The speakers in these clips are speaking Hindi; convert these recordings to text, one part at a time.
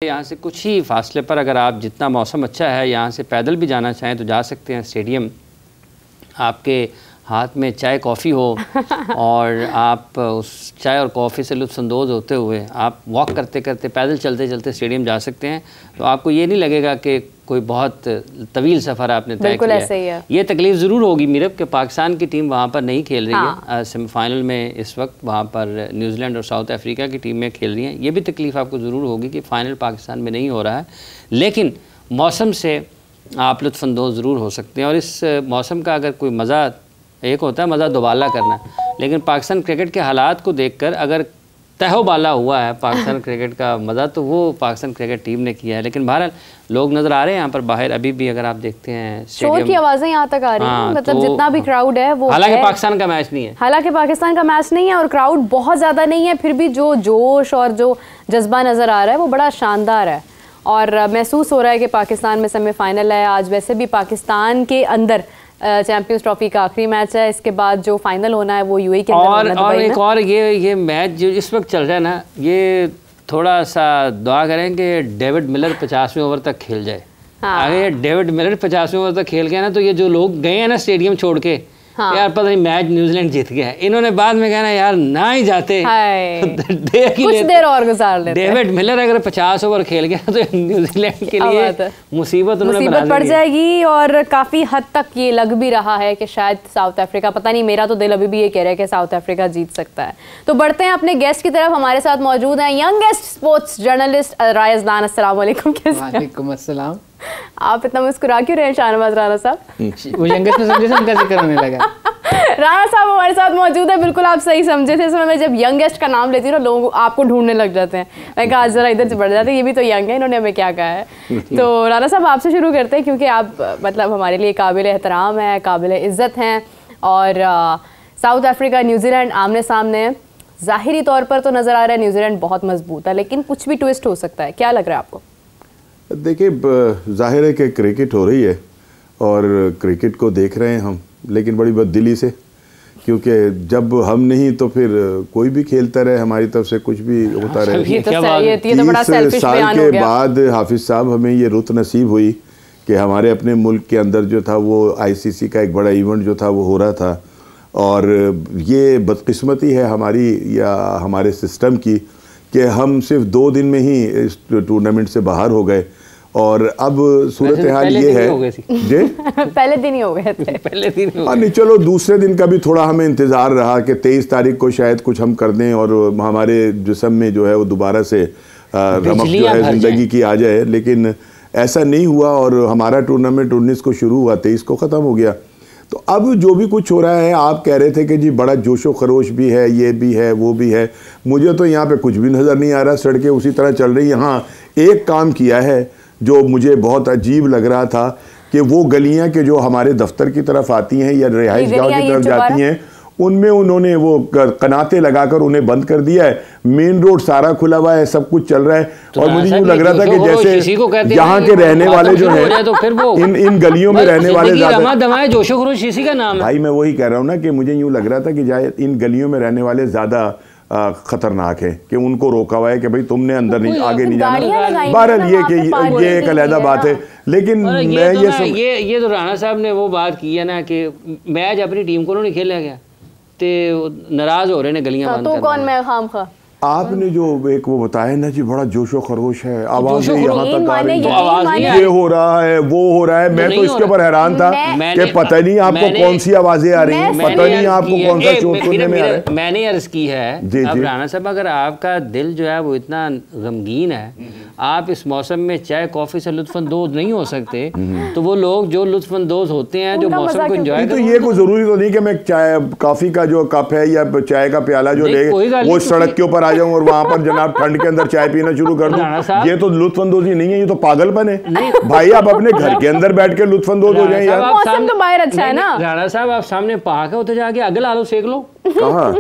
यहाँ से कुछ ही फासले पर अगर आप जितना मौसम अच्छा है यहाँ से पैदल भी जाना चाहें तो जा सकते हैं। स्टेडियम आपके हाथ में चाय कॉफ़ी हो और आप उस चाय और कॉफ़ी से लुत्फ़अंदोज़ होते हुए आप वॉक करते करते पैदल चलते चलते स्टेडियम जा सकते हैं। तो आपको ये नहीं लगेगा कि कोई बहुत तवील सफ़र आपने तय किया है। ये तकलीफ़ ज़रूर होगी मीरब के पाकिस्तान की टीम वहाँ पर नहीं खेल रही है सेमीफाइनल में, इस वक्त वहाँ पर न्यूजीलैंड और साउथ अफ्रीका की टीमें खेल रही हैं। ये भी तकलीफ़ आपको ज़रूर होगी कि फ़ाइनल पाकिस्तान में नहीं हो रहा है, लेकिन मौसम से आप लुत्फ़अंदोज़ ज़रूर हो सकते हैं। और इस मौसम का अगर कोई मज़ा, एक होता है मज़ा दोबाला करना, लेकिन पाकिस्तान क्रिकेट के हालात को देखकर अगर तहोबाला हुआ है पाकिस्तान क्रिकेट का मज़ा तो वो पाकिस्तान क्रिकेट टीम ने किया है। लेकिन बहरहाल लोग नज़र आ रहे हैं यहाँ पर बाहर अभी भी, अगर आप देखते हैं शोर की आवाज़ें यहाँ तक आ रही हैं, मतलब तो जितना भी क्राउड है वो, हालांकि पाकिस्तान का मैच नहीं है, हालांकि पाकिस्तान का मैच नहीं है और क्राउड बहुत ज़्यादा नहीं है, फिर भी जो जोश और जो जज्बा नज़र आ रहा है वो बड़ा शानदार है और महसूस हो रहा है कि पाकिस्तान में सेमीफाइनल है। आज वैसे भी पाकिस्तान के अंदर चैंपियंस ट्रॉफी का आखिरी मैच है, इसके बाद जो फाइनल होना है वो यूएई के अंदर और एक और ये मैच जो इस वक्त चल रहा है ना, ये थोड़ा सा दुआ करें कि डेविड मिलर 50वें ओवर तक खेल जाए। अगर डेविड मिलर 50वें ओवर तक खेल गया ना तो ये जो लोग गए हैं ना स्टेडियम छोड़ के, यार पता नहीं मैच न्यूजीलैंड जीत गया है, इन्होंने बाद में कहना यार ना ही जाते कुछ देर और गुजार लेते। डेविड मिलर अगर 50 ओवर खेल गया तो न्यूजीलैंड के लिए मुसीबत पड़ जाएगी। और काफ़ी हद तक ये लग भी रहा है कि शायद साउथ अफ्रीका, पता नहीं मेरा तो दिल अभी भी ये कह रहा है कि साउथ अफ्रीका जीत सकता है। तो बढ़ते हैं अपने गेस्ट की तरफ। हमारे साथ मौजूद हैं यंगेस्ट स्पोर्ट्स जर्नलिस्ट रायज़दान। अस्सलाम वालेकुम। वालेकुम अस्सलाम। आप इतना मुस्कुरा क्यों रहे हैं शाहनवाज राणा साहब? वो यंगेस्ट में समझे, उनका जिक्र होने लगा। राणा साहब हमारे साथ मौजूद है, बिल्कुल आप सही समझे थे। इस समय मैं जब यंगेस्ट का नाम लेती हूँ ना लोग आपको ढूंढने लग जाते हैं। मैं कहा जरा इधर से बढ़ जाते हैं, ये भी तो यंग है, इन्होंने हमें क्या कहा है। तो राणा साहब आपसे शुरू करते हैं क्योंकि आप मतलब हमारे लिए काबिल एहतराम है, काबिल इज़्ज़त हैं और साउथ अफ्रीका न्यूजीलैंड आमने सामने है। ज़ाहिरी तौर पर तो नज़र आ रहा है न्यूजीलैंड बहुत मजबूत है, लेकिन कुछ भी ट्विस्ट हो सकता है, क्या लग रहा है आपको? देखिए, जाहिर है कि क्रिकेट हो रही है और क्रिकेट को देख रहे हैं हम, लेकिन बड़ी बददिली से, क्योंकि जब हम नहीं तो फिर कोई भी खेलता रहे, हमारी तरफ से कुछ भी होता रहे। 30 साल के बाद हाफिज साहब हमें ये रुत नसीब हुई कि हमारे अपने मुल्क के अंदर जो था वो ICC का एक बड़ा इवेंट जो था वो हो रहा था। और ये बदकिस्मती है हमारी या हमारे सिस्टम की कि हम सिर्फ 2 दिन में ही इस टूर्नामेंट से बाहर हो गए। और अब सूरत हाल ये है जे पहले दिन ही हो गए थे, पहले दिन नहीं, चलो दूसरे दिन का भी थोड़ा हमें इंतज़ार रहा कि 23 तारीख को शायद कुछ हम कर दें और हमारे जिस्म में जो है वो दोबारा से रमक जो है ज़िंदगी की आ जाए, लेकिन ऐसा नहीं हुआ और हमारा टूर्नामेंट 19 को शुरू हुआ, 23 को ख़त्म हो गया। तो अब जो भी कुछ हो रहा है, आप कह रहे थे कि जी बड़ा जोशो खरोश भी है, ये भी है, वो भी है, मुझे तो यहाँ पे कुछ भी नज़र नहीं आ रहा। सड़कें उसी तरह चल रही हैं। हाँ, एक काम किया है जो मुझे बहुत अजीब लग रहा था कि वो गलियाँ के जो हमारे दफ्तर की तरफ आती हैं या रिहाइश गाँव की तरफ जाती हैं, उनमें उन्होंने वो कनाते लगाकर उन्हें बंद कर दिया है। मेन रोड सारा खुला हुआ है, सब कुछ चल रहा है। और मुझे यूँ लग रहा था कि जैसे यहाँ के रहने वाले जो हैं, इन गलियों में रहने वाले ज़्यादा, भाई मैं वही कह रहा हूँ ना कि मुझे यूँ लग रहा था कि इन गलियों में रहने वाले ज़्यादा खतरनाक है कि उनको रोका हुआ है कि भाई तुमने अंदर नहीं, आगे नहीं जाना। बहरहाल ये एक अलहदा बात है। लेकिन मैं ये तो राणा साहब ने वो बात की है ना कि मैच अपनी टीम को नहीं खेला गया तो नाराज हो रहे हैं गलियां बंद तो कौन मैं खामखा आपने जो एक वो बताया ना जी, बड़ा जोशो खरोश है, आवाज़ें यहाँ तक आ रही हैं, ये हो रहा है, वो हो रहा है। मैं तो इसके ऊपर हैरान था कि पता नहीं आपको कौन सी आवाज़ें आ रही हैं, पता नहीं आपको कौन सा शोर सुनने में आ रहा है। मैंने अर्ज़ की है अब राणा साहब, अगर आपका दिल जो है वो इतना गमगीन है, आप इस मौसम में चाय कॉफ़ी से लुत्फ़अंदोज़ नहीं हो सकते, तो वो लोग जो लुत्फ़अंदोज़ होते हैं, जो मौसम को एंजॉय करते हैं, तो ये कोई ज़रूरी तो नहीं कि मैं चाय कॉफ़ी का जो कप है या चाय का प्याला जो ले वो सड़क के ऊपर आ जाऊं और वहां पर जनाब ठंड के अंदर चाय पीना शुरू कर दूं। ये तो लुत्फ़अंदोज़ी नहीं है, ये तो पागलपन है। भाई आप अपने घर के अंदर बैठ के लुत्फ़अंदोज़ हो जाएं यार। मौसम तो बाहर अच्छा है ना। राणा साहब आप सामने पार्क है, उधर जाके आग ला लो, सेक लो। कहाँ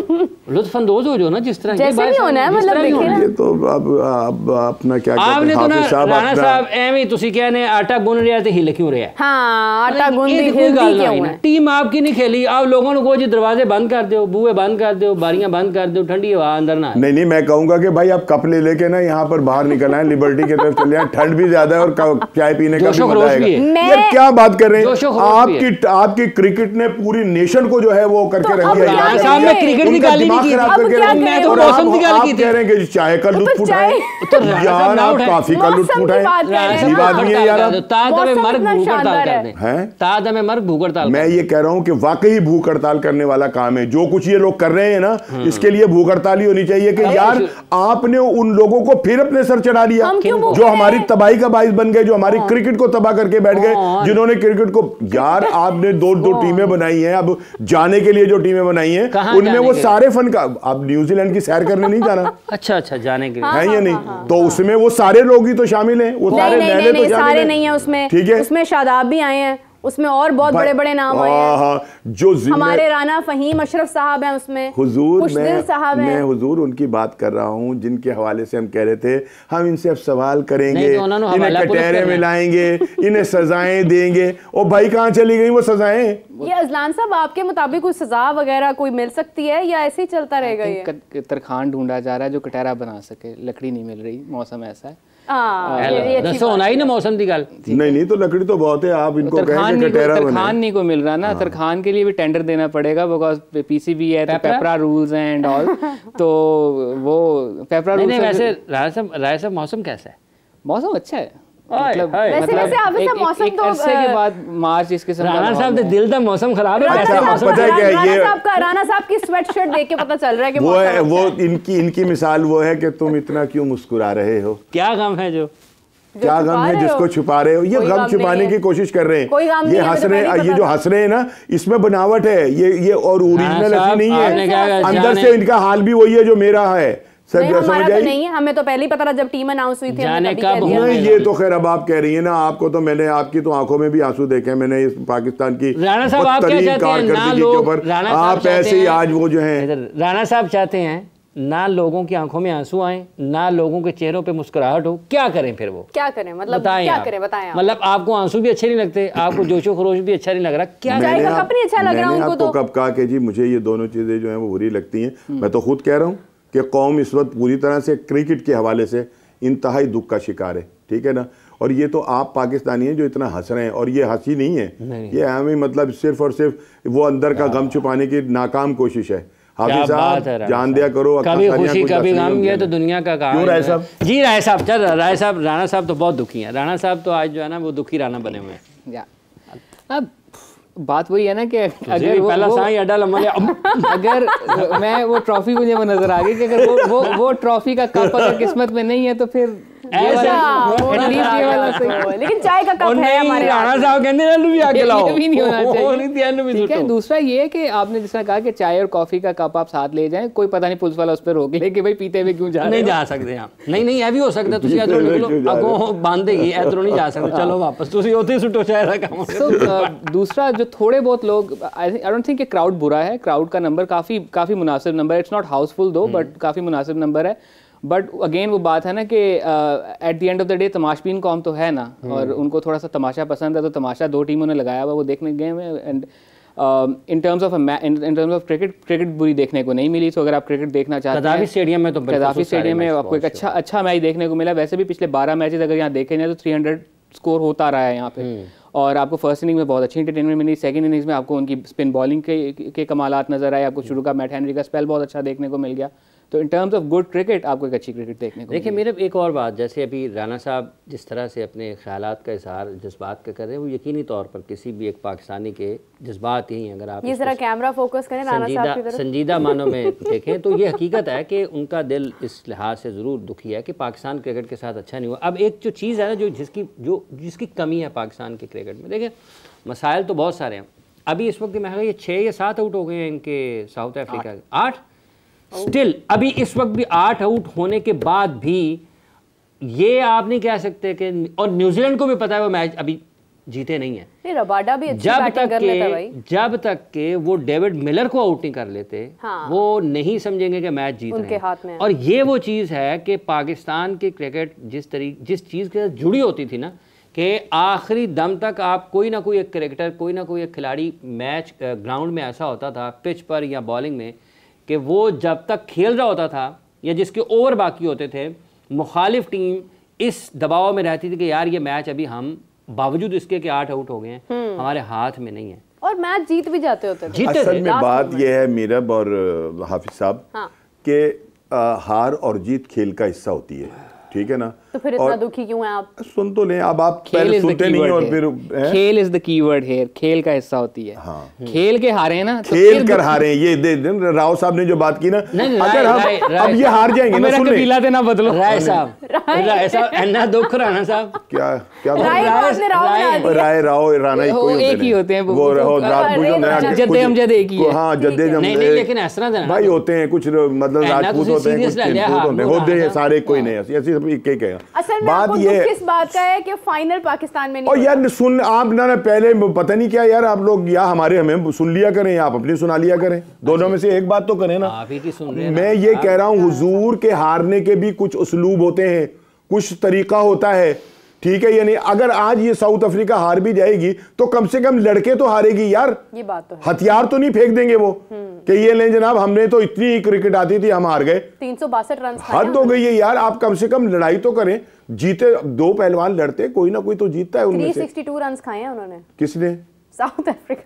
लुत्फानंदोज हो जो ना जिस तरह जैसे भी होना है, मतलब देखिए ना। ये तो अब अपना क्या कहते आपने हैं, तो ना हाफिज साहब राणा अपना साहब एवं तुसी कहने आटा गुन रहा तो हिल क्यों रहा? हाँ, आटा मतलब गूंदी ये कोई हिलती गल क्यों नहीं ना। है? टीम आपकी नहीं खेली, आप लोगों ने को जी दरवाजे बंद कर दो, बूहे बंद कर दो, बारियां बंद कर दो, ठंडी हवा अंदर ना आए। नहीं, मैं कहूंगा कि भाई आप कप ले लेके ना यहाँ पर बाहर निकलना है, लिबर्टी की तरफ चले जाएं, ठंड भी ज्यादा है और चाय पीने का भी मजा आएगा। यार क्या बात कर रहे हैं आपकी क्रिकेट ने पूरी नेशन को जो है वो करके रख दिया। राणा साहब ने क्रिकेट की गाली नहीं की, खराब करके अब क्या रख दिया। करें? और मौसम की गाली की आप कह रहे हैं कि चाय का लुत्फ उठाएं, तो राणा यार साहब ना आप उठाएं। काफी का लुत्फ मौसम की उठाएं। बात कर रहे हैं अजीब ना। आदमी है यार आप। ताद में मौसम मर्ग इतना भूख हड़ताल शानदार कर दें, हैं? ताद में मर्ग भूख हड़ताल मैं ये कह रहा हूं कि वाकई भूख हड़ताल करने वाला काम है जो कुछ ये लोग कर रहे हैं ना, इसके लिए भूख हड़ताल ही होनी चाहिए कि यार आपने उन लोगों को फिर अपने सर चढ़ा दिया जो हमारी तबाही का बाइस बन गए, जो हमारी क्रिकेट को तबाह करके बैठ गए, जिन्होंने क्रिकेट को, यार आपने दो टीमें बनाई हैं, अब जाने के लिए जो टीमें बनाई हैं उनमें वो सारे फन का, अब न्यूजीलैंड की सैर करने नहीं जाना? अच्छा जाने के लिए है या नहीं? तो उसमें वो सारे लोग ही तो शामिल हैं, वो सारे नहले तो सारे नहीं है उसमें, ठीक है, उसमें शादाब भी आए हैं, उसमें और बहुत बड़े बड़े नाम आए हैं, जो हमारे राना फहीम अशरफ साहब हैं उसमें, हुजूर खुशदिल साहब हैं। मैं हुजूर उनकी बात कर रहा हूँ जिनके हवाले से हम कह रहे थे हम इनसे अब सवाल करेंगे, तो इन्हें कटहरे में लाएंगे, इन्हें सजाएं देंगे। और भाई कहाँ चली गई वो सजाएं? ये अजलान साहब आपके मुताबिक कोई सजा वगैरह कोई मिल सकती है या ऐसे ही चलता रहेगा? ये तरखान ढूंढा जा रहा है जो कटहरा बना सके, लकड़ी नहीं मिल रही, मौसम ऐसा है। ना मौसम की गल नहीं तो लकड़ी तो बहुत है, आप इनको तरखान नहीं को मिल रहा ना, तरखान के लिए भी टेंडर देना पड़ेगा बिकॉज पीसीबी है तो पेपरा रूल्स हैं एंड ऑल, तो वो पेपरा रूल्स। वैसे राय साहब मौसम कैसा है? मौसम अच्छा है, वैसे मौसम तो अरसे के बाद मार्च इस किस्म का। राणा साहब के दिल का मौसम खराब है। पता है क्या ये राणा साहब की स्वेटशर्ट देख के पता चल रहा है कि वो है, वो इनकी मिसाल वो है कि तुम इतना क्यों मुस्कुरा रहे हो, क्या गम है जो क्या गम है जिसको छुपा रहे हो? ये गम छुपाने की कोशिश कर रहे हैं, ये हंस रहे हैं, ये जो हंस रहे हैं ना इसमें बनावट है, ये और ओरिजिनल ऐसी नहीं है, अंदर से इनका हाल भी वही है जो मेरा है। नहीं, हमारा तो नहीं है, हमें तो पहले ही पता था जब टीम अनाउंस हुई थी। नहीं, ये तो खैर अब आप कह रही है ना, आपको तो मैंने आपकी तो आंखों में भी आंसू देखे मैंने इस पाकिस्तान की बदतरीन कारकर्दगी के ऊपर। आप ऐसे ही आज वो जो है, राणा साहब चाहते हैं ना लोगों की आंखों में आंसू आए, ना लोगों के चेहरों पे मुस्कुराहट हो, क्या करें फिर? वो क्या करें, मतलब क्या करें बताएं। मतलब आपको आंसू भी अच्छे नहीं लगते, आपको जोशो खरोश भी अच्छा नहीं लग रहा, क्या चाय का कप नहीं अच्छा लग रहा उनको? तो कब कहा कि जी मुझे ये दोनों चीजें जो है वो बुरी लगती हैं। मैं तो खुद कह रहा हूँ कि कौम इस वक्त पूरी तरह से क्रिकेट के हवाले से इंतहाई दुख का शिकार है, ठीक है ना। और ये तो आप पाकिस्तानी हैं जो इतना हंस रहे हैं, और ये हंसी नहीं है, ये हमें मतलब सिर्फ और सिर्फ वो अंदर का गम छुपाने की नाकाम कोशिश है। हाफिज साहब जान दिया करो, कभी खुशी कभी गम, ये तो दुनिया का काम है। राय साहब जी, राय साहब चल, राय साहब राणा साहब तो बहुत दुखी हैं। राणा साहब तो आज जो है ना वो दुखी राणा बने हुए हैं। अब बात वही है ना कि अगर पहला साई अड्डा लम्बा अगर मैं वो ट्रॉफी मुझे वो नजर आ गई कि अगर वो ट्रॉफी का कप अगर किस्मत में नहीं है तो फिर लेकिन चाय का कप है हमारे। राणा साहब कहते हैं भी आके लाओ, भी नहीं होना चाहिए, ठीक है। दूसरा ये है कि आपने जिस तरह कहा कि चाय और कॉफी का कप आप साथ ले जाएं, कोई पता नहीं पुलिस वाला उस पर रोक ले कि भाई पीते हुए क्यों जा रहे हो। नहीं जा सकते आप, नहीं ये भी हो सकता है, तुसी इधरों निकलो अगो बांध देगी, इधरों नहीं जा सकते, चलो वापस तुसी उथे सुटो चाय दा काम। तो दूसरा जो थोड़े बहुत लोग, आई डोंट थिंक कि क्राउड बुरा है, क्राउड का नंबर काफी मुनासिब नंबर है, इट्स नॉट हाउसफुल दो बट काफी मुनासिब नंबर है। बट अगेन वो बात है ना कि at the end of the day तमाशबीन कौम तो है ना, और उनको थोड़ा सा तमाशा पसंद है, तो तमाशा दो टीमों ने लगाया हुआ वो देखने गए हैं। And in terms of cricket बुरी देखने को नहीं मिली। तो अगर आप क्रिकेट देखना चाहते हैं कदाफी स्टेडियम में, तो कदाफी स्टेडियम में आपको एक अच्छा मैच देखने को मिला। वैसे भी पिछले 12 मैचेस अगर यहाँ देखे जाए तो 300 स्कोर होता रहा है यहाँ पे, और आपको फर्स्ट इनिंग में बहुत अच्छी एंटरटेनमेंट मिली, सेकंड इनिंग्स में आपको उनकी स्पिन बॉलिंग के कमालात नजर आए, आपको शुरू का मैट हेनरी का स्पेल बहुत अच्छा देखने को मिल गया। तो in terms of good cricket आपको एक अच्छी क्रिकेट देखने को देखिए। मेरे एक और बात, जैसे अभी राणा साहब जिस तरह से अपने ख्यालात का इजहार जज्बात का कर रहे हैं, वो यकीनी तौर पर किसी भी एक पाकिस्तानी के जज्बात ही, अगर आप ये जरा कैमरा फोकस करें राणा साहब की तरफ, संजीदा मानों में देखें तो ये हकीकत है कि उनका दिल इस लिहाज से ज़रूर दुखी है कि पाकिस्तान क्रिकेट के साथ अच्छा नहीं हुआ। अब एक जो चीज़ है ना जो जिसकी कमी है पाकिस्तान के क्रिकेट में, देखिए मसाइल तो बहुत सारे हैं। अभी इस वक्त मैं ये 6 या 7 आउट हो गए हैं इनके साउथ अफ्रीका के, 8 स्टिल अभी इस वक्त भी 8 आउट होने के बाद भी ये आप नहीं कह सकते कि, और न्यूजीलैंड को भी पता है वो मैच अभी जीते नहीं है। नहीं, रबाडा भी अच्छी बैटिंग कर लेता भाई। जब तक के वो डेविड मिलर को आउट नहीं कर लेते, हाँ। वो नहीं समझेंगे कि मैच जीत उनके हाथ में है। और ये वो चीज़ है कि पाकिस्तान की क्रिकेट जिस चीज़ के साथ जुड़ी होती थी ना, कि आखिरी दम तक आप कोई ना कोई एक क्रिकेटर, कोई ना कोई एक खिलाड़ी मैच ग्राउंड में ऐसा होता था, पिच पर या बॉलिंग में, कि वो जब तक खेल रहा होता था या जिसके ओवर बाकी होते थे, मुखालिफ टीम इस दबाव में रहती थी कि यार ये मैच अभी हम बावजूद इसके कि 8 आउट हो गए हैं, हमारे हाथ में नहीं है, और मैच जीत भी जाते होते थे। असल में बात यह है मीरब और हाफिज साहब, हाँ। कि हार और जीत खेल का हिस्सा होती है, ठीक है ना। तो फिर इतना दुखी क्यों हैं आप? सुन तो लें, अब आप पहले सुनते नहीं और फिर खेल इज द कीवर्ड हियर, खेल का हिस्सा होती है। हाँ। खेल के हारे ना, तो खेल कर हारे, ये राव साहब ने जो बात की ना, अगर हम अब ये हार जाएंगे ना, सुन कबीला देना बदलो। राय साहब अन्ना दुख राणा साहब क्या क्या राय राव राणा एक ही होते हैं वो जद्दे अमजद एक ही है। हाँ, जद्दे नहीं, लेकिन इस तरह देना भाई होते हैं कुछ, मतलब राजपूत होते हैं, कुछ चिंतूत होते हैं, सारे कोई नहीं, ऐसी सब एक एक है। असल में आपको दुख किस बात का है कि फाइनल पाकिस्तान में नहीं। और यार सुन आप ना पहले पता नहीं क्या यार, आप लोग या हमारे हमें सुन लिया करें या आप अपनी सुना लिया करें, दोनों में से एक बात तो करें ना। आप ही की सुन रहे हैं। मैं ये कह रहा हूं, हुजूर के हारने के भी कुछ उसलूब होते हैं, कुछ तरीका होता है, ठीक है। यानी अगर आज ये साउथ अफ्रीका हार भी जाएगी तो कम से कम लड़के तो हारेगी यार, ये बात तो है। हथियार तो नहीं फेंक देंगे वो कि ये लें जनाब, हमने तो इतनी क्रिकेट आती थी, हम हार गए। 362 रन हद हो गई है यार, आप कम से कम लड़ाई तो करें। जीते दो पहलवान लड़ते, कोई ना कोई तो जीतता है उनमें से। 362 रन खाए हैं उन्होंने। किसने? साउथ अफ्रीका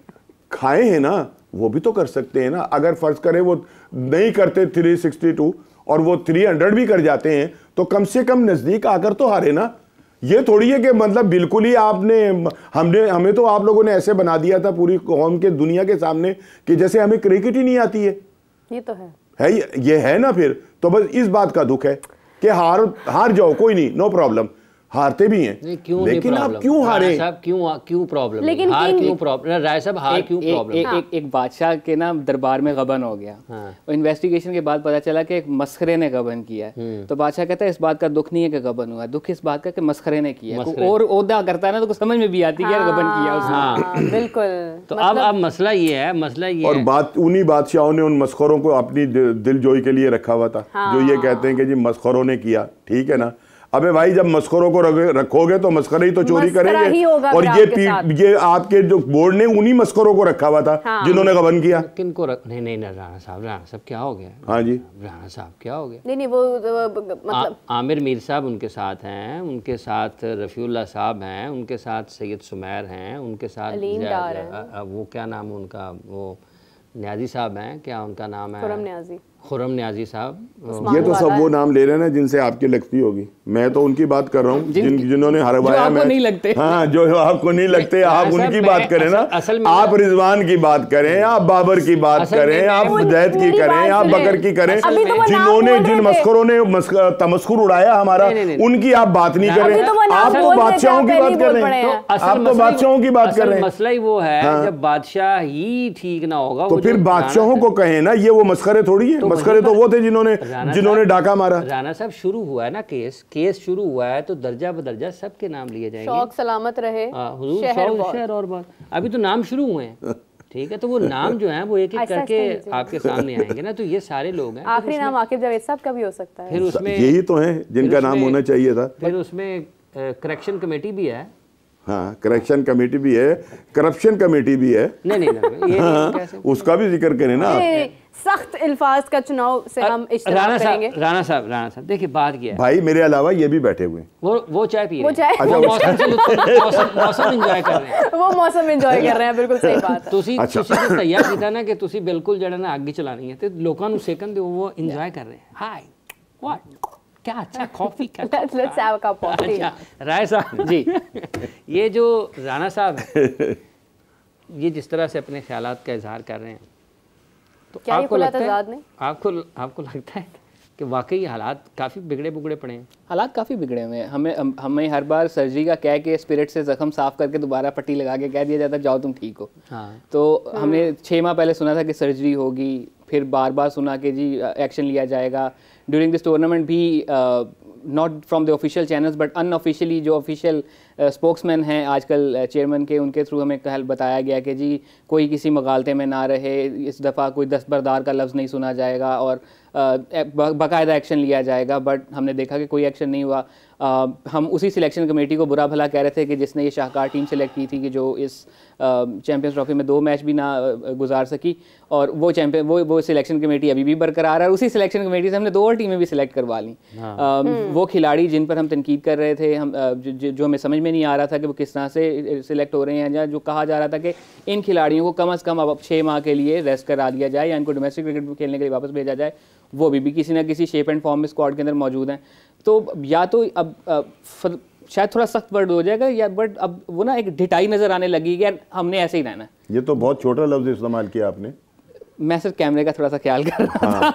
खाए हैं ना, वो भी तो कर सकते हैं ना। अगर फर्ज करें वो नहीं करते 362 और वो 300 भी कर जाते हैं, तो कम से कम नजदीक आकर तो हारे ना। ये थोड़ी है कि मतलब बिल्कुल ही आपने हमें तो आप लोगों ने ऐसे बना दिया था पूरी कौम के दुनिया के सामने कि जैसे हमें क्रिकेट ही नहीं आती है। ये तो है ये है ना। फिर तो बस इस बात का दुख है कि हार जाओ, कोई नहीं, नो प्रॉब्लम, हारते भी हैं, लेकिन आप क्यों हारे? साहब क्यों प्रॉब्लम? लेकिन हार क्यों प्रॉब्लम? राय साहब हार क्यों प्रॉब्लम? एक बादशाह के ना दरबार में गबन हो गया, और इन्वेस्टिगेशन के बाद पता चला कि एक मस्खरे ने गबन किया है। तो बादशाह कहता है इस बात का दुख नहीं है कि गबन हुआ, दुख इस बात का कि मस्खरे ने किया। और ओहदा करता है ना तो समझ में भी आती है यार गबन किया उसने। बिल्कुल। तो अब मसला ये है, और बात उन्हीं बादशाहों ने उन मस्खरों को अपनी दिलजोई के लिए रखा हुआ था, जो ये कहते हैं कि जी मस्खरों ने किया, ठीक है ना। अबे भाई जब मस्खरों को रखोगे तो मस्खरे ही तो चोरी करेंगे। और ये आपके जो बोर्ड ने उन्हीं मस्खरों को रखा हुआ था, जिन्होंने गबन किया। किनको नहीं राणा साहब क्या हो गया? हाँ जी, राणा साहब क्या हो गया? नहीं वो मतलब आमिर मीर साहब उनके साथ हैं, उनके साथ रफीउल्लाह साहब हैं, उनके साथ सैयद सुमैर हैं, उनके साथ वो क्या नाम है उनका, वो न्याजी साहब हैं, क्या उनका नाम है? खुरम न्याजी साहब। ये तो सब वो नाम ले रहे हैं ना जिनसे आपकी लगती होगी। मैं तो उनकी बात कर रहा हूँ जिन्होंने हरवाया। मैं नहीं लगते। हाँ, जो आपको नहीं लगते, आप उनकी बात करें ना। आप रिजवान की बात करें, आप बाबर की बात करें, आप जैद की करें, आप बकर की करें, जिन्होंने जिन मस्करों ने तमस्कुर उड़ाया हमारा, उनकी आप बात नहीं कर रहे। आप तो बादशाहों की बात कर रहे हैं, आप तो बादशाहों की बात कर रहे हैं। मसला ही वो है, जब बादशाह ही ठीक ना होगा तो फिर बादशाहों को कहें ना, ये वो मस्खरे थोड़ी है। मस्खरे तो वो थे जिन्होंने डाका मारा। राणा साहब शुरू हुआ है ना, केस शुरू हुआ है तो दर्जा बदर्जा सबके नाम लिए जाएंगे। शौक सलामत रहे, शहर और बात। अभी तो नाम शुरू हुए हैं, ठीक है। तो वो नाम जो है वो एक एक करके आपके सामने आएंगे ना। तो ये सारे लोग हैं। आखिरी नाम आकिब जावेद साहब का भी हो सकता है। फिर उसमें यही तो है जिनका नाम होना चाहिए था। फिर उसमें करेक्शन कमेटी भी है। हाँ, करेक्शन कमेटी भी है, करप्शन कमेटी भी है। नहीं, ये उसका भी जिक्र करें ना। सख्त अल्फाज का चुनाव से हम इस्तेमाल करेंगे। राणा साहब देखिए बात क्या है भाई, मेरे अलावा ये भी बैठे हुए हैं। वो चाय पी रहे हैं। वो मौसम एंजॉय कर रहे हैं। वो मौसम एंजॉय कर रहे हैं, बिल्कुल सही बात है। ਤੁਸੀਂ तैयार ਕੀਤਾ ना कि ਤੁਸੀਂ बिल्कुल ਜਿਹੜਾ ना ਅੱਗ ਚਲਾਣੀ ਹੈ ਤੇ ਲੋਕਾਂ ਨੂੰ ਸੇਕਣ ਦਿਓ, वो एंजॉय कर रहे हैं। हाय व्हाट क्या अच्छा कॉफी का। Let's have a cup of tea. Rai Sahab ji, ये जो राणा साहब है, ये जिस तरह से अपने ख्यालात का इजहार कर रहे हैं, तो आपको लगता है कि वाकई हालात काफ़ी बिगड़े पड़े हैं? हालात काफ़ी बिगड़े हुए हैं। हमें हर बार सर्जरी का कह के स्पिरिट से जख्म साफ करके दोबारा पट्टी लगा के कह दिया जाता जाओ तुम ठीक हो। हाँ। तो हमने 6 माह पहले सुना था कि सर्जरी होगी, फिर बार बार सुना कि जी एक्शन लिया जाएगा ड्यूरिंग दिस टूर्नामेंट भी, not from the official channels but unofficially जो ऑफिशियल स्पोक्समैन हैं आजकल चेयरमैन के, उनके थ्रू हमें कल बताया गया कि जी कोई किसी मगालते में ना रहे, इस दफ़ा कोई दस्तबरदार का लफ्ज़ नहीं सुना जाएगा और बाकायदा एक्शन लिया जाएगा। बट हमने देखा कि कोई एक्शन नहीं हुआ। हम उसी सिलेक्शन कमेटी को बुरा भला कह रहे थे कि जिसने ये शाहकार टीम सेलेक्ट की थी कि जो इस चैम्पियंस ट्रॉफी में 2 मैच भी ना गुजार सकी, और वो सिलेक्शन कमेटी अभी भी बरकरार है। उसी सिलेक्शन कमेटी से हमने 2 और टीमें भी सिलेक्ट करवा ली। वो खिलाड़ी जिन पर हम तनकीद कर रहे थे, हम जो हमें समझ में नहीं आ रहा था कि वो किस तरह से सिलेक्ट हो रहे हैं, या जो कहा जा रहा था कि इन खिलाड़ियों को कम अज़ कम अब 6 माह के लिए रेस्ट करा दिया जाए या इनको डोमेस्टिक क्रिकेट खेलने के लिए वापस भेजा जाए, वो भी किसी ना किसी शेप एंड फॉर्म में स्क्वाड के अंदर मौजूद हैं। तो या तो अब शायद थोड़ा सख्त वर्ड हो जाएगा, या बट अब वो ना एक ढिठाई नज़र आने लगी कि यार हमने ऐसे ही रहना है। ये तो बहुत छोटा लफ्ज़ इस्तेमाल किया आपने। मैं सिर्फ कैमरे का थोड़ा सा ख्याल कर रहा था।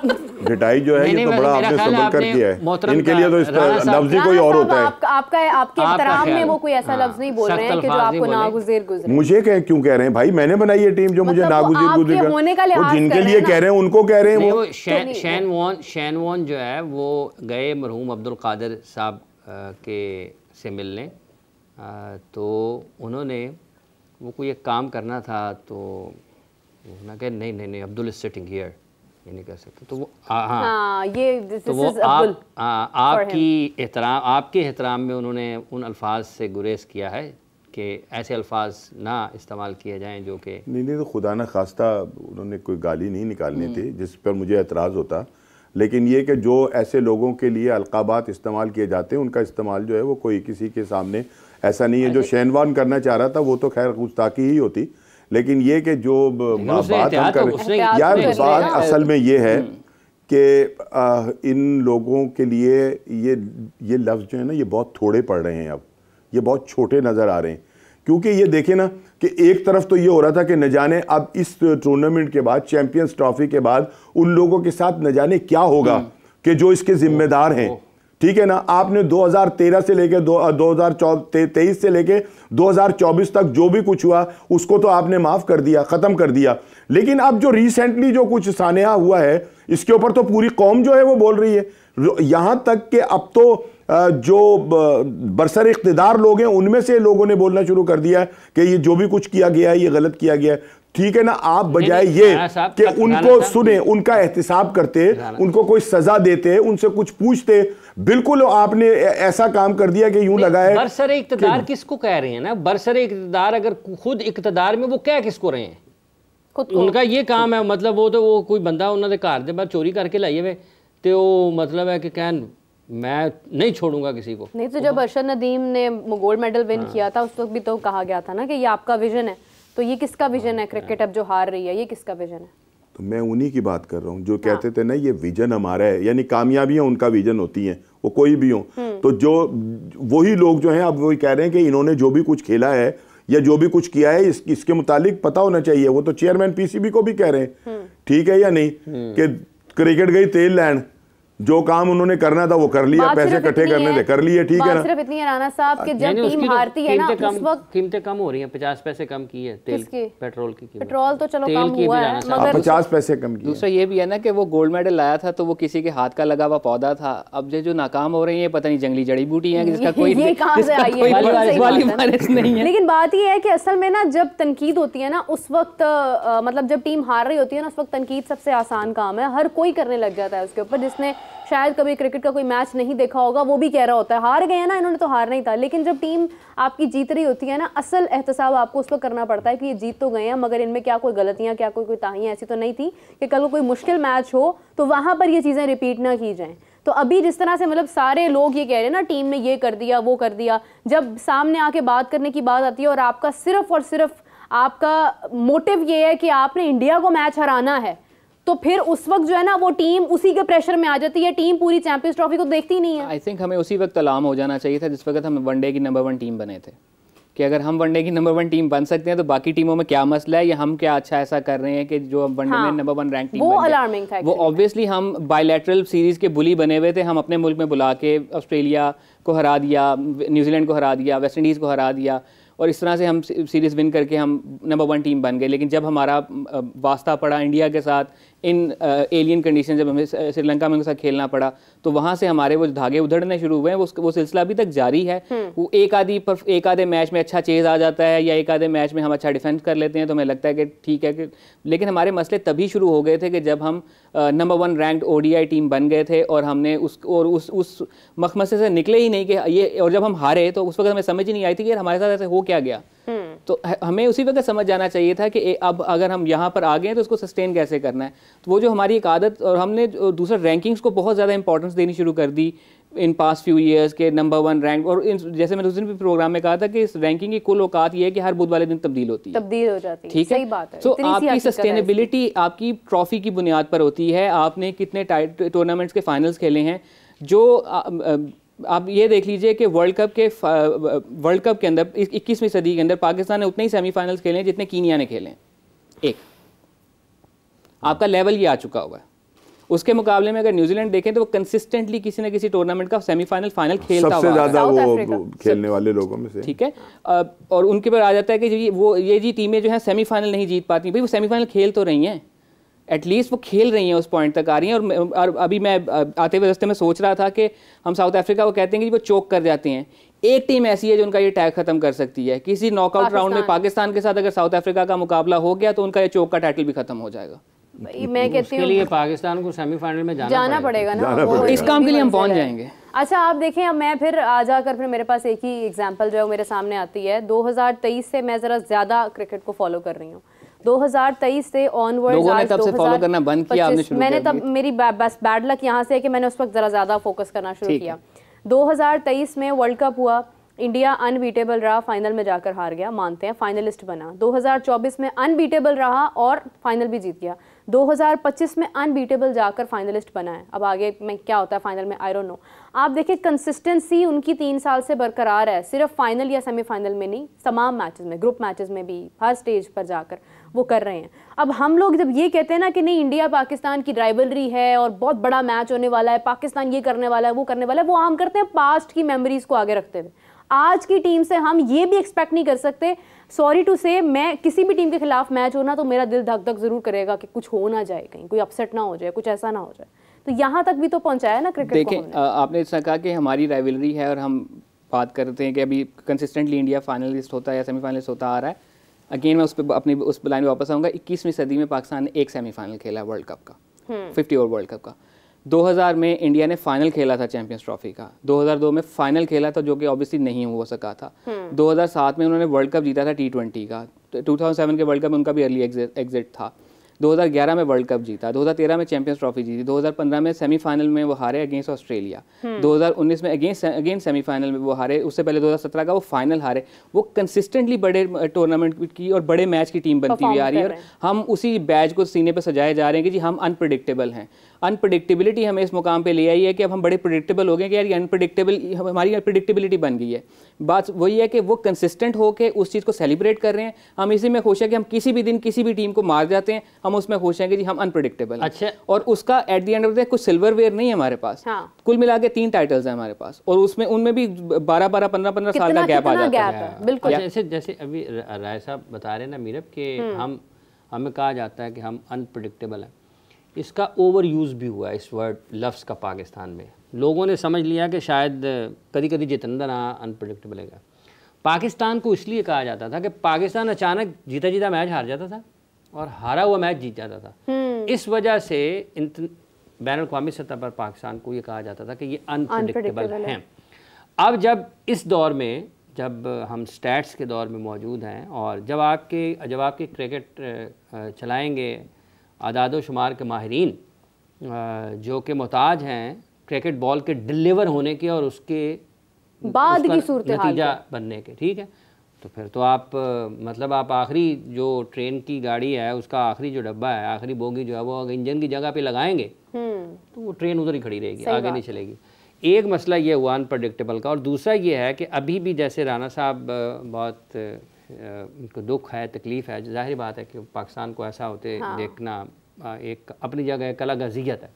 ढिठाई जो है ये तो बड़ा आपने समझ कर किया है। इनके लिए तो लफ्ज़ ही कोई और होता है। आपके एहतराम में वो कोई ऐसा लफ्ज़ नहीं बोल रहे हैं कि जो आपको नागुज़ीर गुज़रे। मुझे क्यों कह रहे हैं भाई, मैंने बनाई है टीम जो मुझे नागुज़ीर गुज़रे, वो जिनके लिए कह रहे हैं उनको कह रहे हैं। वो शैन वॉन जो है वो गए मरहूम अब्दुल कादिर साहब के से मिलने, तो उन्होंने वो कोई एक काम करना था, तो ना कहे नहीं अब्दुल इज सिटिंग हियर, ये नहीं कह सकते। तो वो ये तो वो आपके एहतराम में उन्होंने उन अल्फाज से गुरेज किया है कि ऐसे अल्फाज ना इस्तेमाल किए जाएं जो कि नहीं तो खुदा न खास्ता उन्होंने कोई गाली नहीं निकालनी थी जिस पर मुझे एतराज़ होता, लेकिन ये कि जो ऐसे लोगों के लिए अलकाबात इस्तेमाल किए जाते हैं उनका इस्तेमाल जो है वो कोई किसी के सामने ऐसा नहीं है। जो शैनवान करना चाह रहा था वो तो खैर गुस्ताखी ही होती, लेकिन ये कि जो बात हम कर यार बात असल में ये है कि इन लोगों के लिए ये लफ्ज़ जो है ना ये बहुत थोड़े पड़ रहे हैं, अब ये बहुत छोटे नज़र आ रहे हैं। क्योंकि ये देखें ना कि एक तरफ तो ये हो रहा था कि न जाने अब इस टूर्नामेंट के बाद, चैंपियंस ट्रॉफी के बाद उन लोगों के साथ न जाने क्या होगा कि जो इसके जिम्मेदार हैं, ठीक है ना। आपने 2013 से लेके 2023 से लेके 2024 तक जो भी कुछ हुआ उसको तो आपने माफ़ कर दिया, ख़त्म कर दिया, लेकिन अब जो रिसेंटली जो कुछ सानेहा हुआ है इसके ऊपर तो पूरी कौम जो है वो बोल रही है। यहाँ तक कि अब तो जो बरसर इख्तिदार लोग हैं उनमें से लोगों ने बोलना शुरू कर दिया है कि ये जो भी कुछ किया गया है ये गलत किया गया है, ठीक है ना। आप बजाय ये कि उनको सुने, उनका एहतिसाब करते, उनको कोई सजा देते, उनसे कुछ पूछते, बिल्कुल आपने ऐसा काम कर दिया कि यूं लगा है। बरसर इख्तिदार किसको कह रहे हैं ना, बरसर इख्तिदार अगर खुद इख्तिदार में वो क्या किसको रहे हैं, उनका ये काम है। मतलब वो तो वो कोई बंदा उन्होंने घर के बाद चोरी करके लाइए वे तो वो मतलब है कि कहन मैं नहीं छोड़ूंगा किसी को। नहीं तो जब अरशद नदीम ने गोल्ड मेडल विन किया था उस वक्त भी तो कहा गया था ना कि ये आपका विजन है, तो ये किसका विजन है? क्रिकेट अब जो हार रही है ये किसका विजन है? तो मैं उन्हीं की बात कर रहा हूँ जो कहते थे ना ये विजन हमारा है, यानी कामयाबियां उनका विजन होती हैं, वो कोई भी हो। तो जो वही लोग जो हैं अब वही कह रहे हैं कि इन्होंने जो भी कुछ खेला है या जो भी कुछ किया है इसके मुतालिक पता होना चाहिए। वो तो चेयरमैन पीसीबी को भी कह रहे हैं, ठीक है या नहीं, कि क्रिकेट गई तेल लैंड, जो काम उन्होंने करना था वो कर लिया, पैसे इकट्ठे करने थे कर लिए, ठीक है ना। सिर्फ इतनी है राणा साहब कि जब टीम हारती है ना उस वक्त कीमतें कम हो रही हैं, 50 पैसे कम की है तेल पेट्रोल की कीमत। पेट्रोल तो चलो कम हुआ है मगर 50 पैसे कम की। दूसरा ये भी है ना कि वो गोल्ड मेडल लाया था तो वो किसी के हाथ का लगा हुआ पौधा था। अब जो नाकाम हो रही है पता नहीं जंगली जड़ी बूटी है जिसका कोई नहीं है। लेकिन बात ये है कि असल में ना जब तनकीद होती है ना उस वक्त मतलब जब टीम हार रही होती है ना उस वक्त तनकीद सबसे आसान काम है, हर कोई करने लग जाता है उसके ऊपर। जिसने शायद कभी क्रिकेट का कोई मैच नहीं देखा होगा वो भी कह रहा होता है हार गए हैं ना, इन्होंने तो हारना ही था। लेकिन जब टीम आपकी जीत रही होती है ना असल एहतसाब आपको उस वक्त करना पड़ता है कि ये जीत तो गए हैं मगर इनमें क्या कोई गलतियां, क्या कोई ताहियां ऐसी तो नहीं थी कि कल को कोई मुश्किल मैच हो तो वहां पर ये चीज़ें रिपीट ना की जाएं। तो अभी जिस तरह से मतलब सारे लोग ये कह रहे हैं ना टीम ने ये कर दिया वो कर दिया, जब सामने आके बात करने की बात आती है और आपका सिर्फ और सिर्फ आपका मोटिव ये है कि आपने इंडिया को मैच हराना है, तो फिर उस वक्त जो है ना वो टीम उसी के प्रेशर में आ जाती है, टीम पूरी चैंपियंस ट्रॉफी को देखती नहीं है। आई थिंक हमें उसी वक्त अलार्म हो जाना चाहिए था जिस वक्त हम वनडे की नंबर 1 टीम बने थे कि अगर हम वनडे की नंबर 1 टीम बन सकते हैं तो बाकी टीमों में क्या मसला है या हम क्या अच्छा ऐसा कर रहे हैं कि जो वनडे में नंबर 1 रैंक टीम वो अलार्मिंग था। वो ऑब्वियसली हम बायलैटरल सीरीज के बुली बने हुए थे, हम अपने मुल्क में बुला के ऑस्ट्रेलिया को हरा दिया, न्यूजीलैंड को हरा दिया, वेस्ट इंडीज़ को हरा दिया और इस तरह से हम सीरीज़ विन करके हम नंबर 1 टीम बन गए। लेकिन जब हमारा वास्ता पड़ा इंडिया के साथ, इन एलियन कंडीशन, जब हमें श्रीलंका में उनके साथ खेलना पड़ा, तो वहाँ से हमारे वो धागे उधड़ने शुरू हुए हैं। वो सिलसिला अभी तक जारी है। वो एक आधे मैच में अच्छा चेज आ जाता है, या एक आधे मैच में हम अच्छा डिफेंस कर लेते हैं, तो हमें लगता है कि ठीक है कि, लेकिन हमारे मसले तभी शुरू हो गए थे कि जब हम नंबर 1 रैंक्ड ODI टीम बन गए थे, और हमने उस मखमसे से निकले ही नहीं कि ये, और जब हम हारे तो उस वक्त हमें समझ ही नहीं आई थी कि हमारे साथ ऐसे हो क्या गया। तो हमें उसी वक्त समझ जाना चाहिए था कि अब अगर हम यहाँ पर आ गए तो उसको सस्टेन कैसे करना है। तो वो जो हमारी एक आदत, और हमने दूसरा रैंकिंग्स को बहुत ज़्यादा इंपॉर्टेंस देनी शुरू कर दी इन पास्ट फ्यू ईयर्स के नंबर 1 रैंक। और जैसे मैंने उस दिन भी प्रोग्राम में कहा था कि इस रैंकिंग की कुल औकात ये है कि हर बुध वाले दिन तब्दील होती है, तब्दील हो जाती है। ठीक है, सही बात है। तो आपकी सस्टेनेबिलिटी आपकी ट्रॉफी की बुनियाद पर होती है। आपने कितने टूर्नामेंट्स के फाइनल्स खेले हैं। जो आप ये देख लीजिए कि वर्ल्ड कप के अंदर 21वीं सदी के अंदर पाकिस्तान ने उतने ही सेमीफाइनल्स खेले हैं जितने कीनिया ने खेले हैं। एक आपका लेवल ये आ चुका हुआ है। उसके मुकाबले में अगर न्यूजीलैंड देखें तो वो कंसिस्टेंटली किसी न किसी टूर्नामेंट का सेमीफाइनल फाइनल खेलता हुआ, सबसे ज्यादा वो खेलने वाले लोगों में से, ठीक है। और उनके पर आ जाता है कि ये टीमें जो है सेमीफाइनल नहीं जीत पाती। भाई वो सेमीफाइनल खेल तो रही हैं, एटलीस्ट वो खेल रही हैं, उस पॉइंट तक आ रही हैं। और अभी मैं आते हुए रास्ते में सोच रहा था कि हम साउथ अफ्रीका को कहते हैं कि वो चोक कर जाते हैं। एक टीम ऐसी है जो उनका ये टैग खत्म कर सकती है। किसी नॉकआउट राउंड में पाकिस्तान के साथ अगर साउथ अफ्रीका का मुकाबला हो गया तो उनका ये चोक का टाइटल भी खत्म हो जाएगा। मैं कहती हूँ पाकिस्तान को सेमीफाइनल में जाना पड़ेगा ना, इस काम के लिए हम पहुंच जाएंगे। अच्छा आप देखें, अब मैं फिर आ जाकर फिर मेरे पास एक ही एग्जांपल जो है मेरे सामने आती है। 2023 से मैं जरा ज्यादा क्रिकेट को फॉलो कर रही हूँ। 2023 से ऑनवर्ड्स लोगों ने तब से फॉलो करना बंद किया, आपने शुरू मैंने तब मेरी बस बैड लक यहाँ से है कि मैंने उस वक्त जरा ज्यादा फोकस करना शुरू किया। 2023 में वर्ल्ड कप हुआ, इंडिया अनबीटेबल रहा, फाइनल में जाकर हार गया, मानते हैं, फाइनलिस्ट बना। 2024 में अनबीटेबल रहा और फाइनल भी जीत गया। 2025 में अनबीटेबल जाकर फाइनलिस्ट बना है। अब आगे में क्या होता है फाइनल में, आई डोंट नो। आप देखिए कंसिस्टेंसी उनकी 3 साल से बरकरार है, सिर्फ फाइनल या सेमीफाइनल में नहीं, तमाम मैचेस में, ग्रुप मैचेस में भी, हर स्टेज पर जाकर वो कर रहे हैं। अब हम लोग जब ये कहते हैं ना कि नहीं इंडिया पाकिस्तान की राइवलरी है और बहुत बड़ा मैच होने वाला है, पाकिस्तान ये करने वाला है, वो करने वाला है, वो हम करते हैं पास्ट की मेमोरीज को आगे रखते हुए। आज की टीम से हम ये भी एक्सपेक्ट नहीं कर सकते। सॉरी टू से, मैं किसी भी टीम के खिलाफ मैच होना तो मेरा दिल धक धक जरूर करेगा कि कुछ हो ना जाए, कहीं कोई अपसेट ना हो जाए, कुछ ऐसा ना हो जाए। तो यहाँ तक भी तो पहुंचाया ना क्रिकेट को। देखें, आपने इसका कहा कि हमारी राइवलरी है और हम बात करते हैं कि अभी कंसिस्टेंटली इंडिया फाइनलिस्ट होता है या सेमीफाइनलिस्ट होता आ रहा है। अगेन मैं उस लाइन में वापस आऊँगा। 21वीं सदी में पाकिस्तान ने एक सेमीफाइनल खेला है वर्ल्ड कप का, 50 ओवर वर्ल्ड कप का। 2000 में इंडिया ने फाइनल खेला था चैंपियंस ट्रॉफी का। 2002 में फाइनल खेला था जो कि ऑब्वियसली नहीं हो सका था। 2007 में उन्होंने वर्ल्ड कप जीता था T20 का। 2007 के वर्ल्ड कप में उनका भी अर्ली एग्जिट था। 2011 में वर्ल्ड कप जीता, 2013 में चैंपियंस ट्रॉफी जीती, 2015 में सेमीफाइनल में वो हारे अगेंस्ट ऑस्ट्रेलिया, 2019 में अगेंस्ट सेमीफाइनल में वो हारे, उससे पहले 2017 का वो फाइनल हारे। वो कंसिस्टेंटली बड़े टूर्नामेंट की और बड़े मैच की टीम बनती हुई आ रही है, और हम उसी बैज को सीने पर सजाए जा रहे हैं कि जी हम अनप्रेडिक्टेबल हैं। अनप्रेडिक्टेबिलिटी हमें इस मुकाम पे ले आई है कि अब हम बड़े प्रेडिक्टेबल हो गए कि यार ये अनप्रेडिक्टेबल, हमारी अनप्रेडिक्टेबिलिटी बन गई है। बात वही है कि वो कंसिस्टेंट होकर उस चीज़ को सेलिब्रेट कर रहे हैं। हम इसी में खुश हैं कि हम किसी भी दिन किसी भी टीम को मार जाते हैं, हम उसमें खुश हैं कि जी हम अनप्रेडिक्टेबल हैं। अच्छा, और उसका eight the end of the day कुछ सिल्वरवेयर नहीं है हमारे पास। हाँ। कुल मिला के 3 टाइटल्स हैं हमारे पास, और उसमें उनमें भी 12-12, 15-15 साल का गैप आ जाता है। बिल्कुल, जैसे अभी राय साहब बता रहे हैं ना मीरब के हमें कहा जाता है कि हम अनप्रेडिक्टेबल हैं। इसका ओवर यूज़ भी हुआ है इस वर्ड लफ्ज़ का पाकिस्तान में। लोगों ने समझ लिया कि शायद कभी कभी जितेंद्र अनप्रेडिक्टेबल है। पाकिस्तान को इसलिए कहा जाता था कि पाकिस्तान अचानक जीता जीता मैच हार जाता था और हारा हुआ मैच जीत जाता था। इस वजह से बैनुल-अक़वामी सतह पर पाकिस्तान को ये कहा जाता था कि ये अनप्रेडिक्टेबल हैं। अब जब इस दौर में, जब हम स्टैट्स के दौर में मौजूद हैं, और जब आपके क्रिकेट चलाएंगे आदाद शुमार के माहिरीन जो कि मोहताज हैं क्रिकेट बॉल के डिलीवर होने के और उसके बाद की सूरत नतीजा बनने के, ठीक है, तो फिर तो आप मतलब आप आखिरी जो ट्रेन की गाड़ी है उसका आखिरी जो डब्बा है, आखिरी बोगी जो है वो अगर इंजन की जगह पे लगाएंगे तो वो ट्रेन उधर ही खड़ी रहेगी, आगे नहीं चलेगी। एक मसला ये हुआ अनप्रेडिक्टेबल का, और दूसरा ये है कि अभी भी जैसे राना साहब बहुत उनको दुख है, तकलीफ़ है, जाहिर बात है कि पाकिस्तान को ऐसा होते देखना एक अपनी जगह एक अलग अज़ियत है।